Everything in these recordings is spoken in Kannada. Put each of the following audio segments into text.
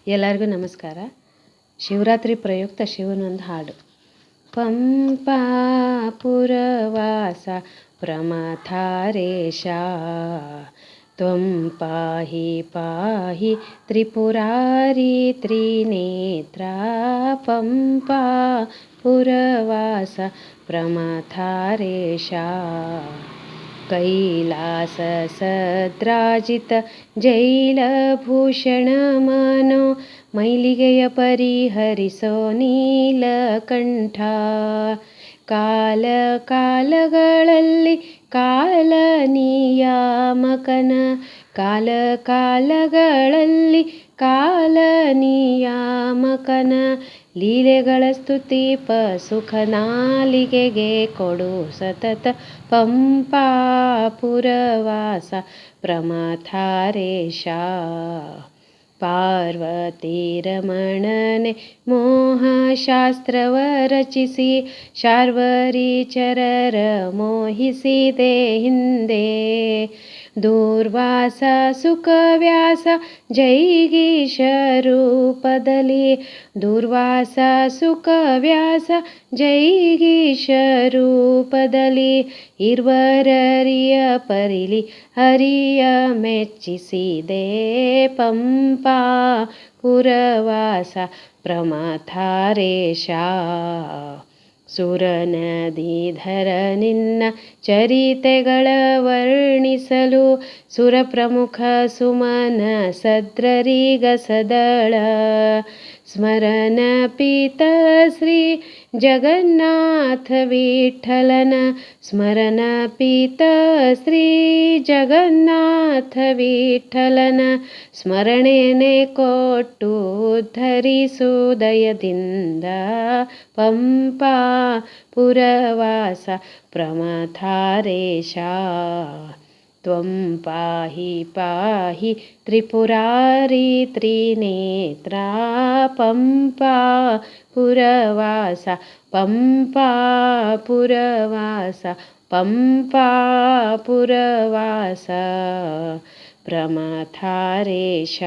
ಎಲ್ಲರಿಗೂ ನಮಸ್ಕಾರ. ಶಿವರಾತ್ರಿ ಪ್ರಯುಕ್ತ ಶಿವನೊಂದು ಹಾಡು. ಪಂಪಾ ಪುರವಾಸ ಪ್ರಮಥಾರೇಶ ತ್ವಂ ಪಾಹಿ ಪಾಹಿ ತ್ರಿಪುರಾರಿ ತ್ರಿನೇತ್ರ. ಪಂಪಾ ಪುರವಾಸ ಪ್ರಮಥಾರೇಶ ಕೈಲಾಸ ಸದ್ರಾಜಿತ ಜೈಲಭೂಷಣ ಮನೋ ಮೈಲಿಗೆಯ ಪರಿಹರಿಸೋ ನೀಲಕಂಠ. ಕಾಲ ಕಾಲಗಳಲ್ಲಿ ಕಾಲ ನಿಯಾಮಕನ, ಕಾಲ ಕಾಲಗಳಲ್ಲಿ ಕಾಲ ನಿಯಾಮಕನ ಲೀಲೆಗಳ ಸ್ತುತಿಪ ಸುಖ ನಾಲಿಗೆಗೆ ಕೊಡು ಸತತ. ಪಂಪಾ ಪುರವಾಸ ಪ್ರಮಥಾರೇಶ ಪಾರ್ವತಿ ರಮಣನೆ ಮೋಹಶಾಸ್ತ್ರವ ರಚಿಸಿ ಶಾರ್ವರೀಚರರ ಮೋಹಿಸಿದೆ ಹಿಂದೆ. ದೂರ್ವಾಸ ಸುಖವ್ಯಾಸ ಜೈಗೀಶ ರೂಪದಲ್ಲಿ, ದೂರ್ವಾಸ ಸುಖವ್ಯಾಸ ಜೈಗೀಶ ರೂಪದಲ್ಲಿ ಇರ್ವರರಿಯ ಪರಿಲಿ ಹರಿಯ ಮೆಚ್ಚಿಸಿದೆ. ಪಂಪಾ ಪುರವಾಸ ಪ್ರಮಥಾರೇಶ ಸುರನದಿಧರ ನಿನ್ನ ಚರಿತೆಗಳ ವರ್ಣಿಸಲು ಸುರಪ್ರಮುಖ ಸುಮನ ಸದ್ರರಿಗ ಸದಳ. ಸ್ಮರಣ ಪೀತ ಶ್ರೀ ಜಗನ್ನಾಥ ವಿಠಲನ, ಸ್ಮರಣ ಪೀತ ಶ್ರೀ ಜಗನ್ನಾಥ ವಿಠಲನ ಸ್ಮರಣೆನೆ ಕೊಟ್ಟು ಧರಿಸು ದಯದಿಂದ. ಪಂಪಾ ಪುರವಾಸ ಪ್ರಮಥಾರೇಶ ತ್ವಂ ಪಾಹಿ ಪಾಹಿ ತ್ರಿಪುರಾರಿ ತ್ರಿನೇತ್ರ. ಪಂಪಾ ಪುರವಾಸ ಪಂಪಾ ಪುರವಾಸ ಪಂಪಾ ಪುರವಾಸ ಪ್ರಮಥಾರೇಶ.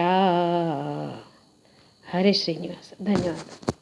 ಹರೇ ಶ್ರೀನಿವಾಸ. ಧನ್ಯವಾದ.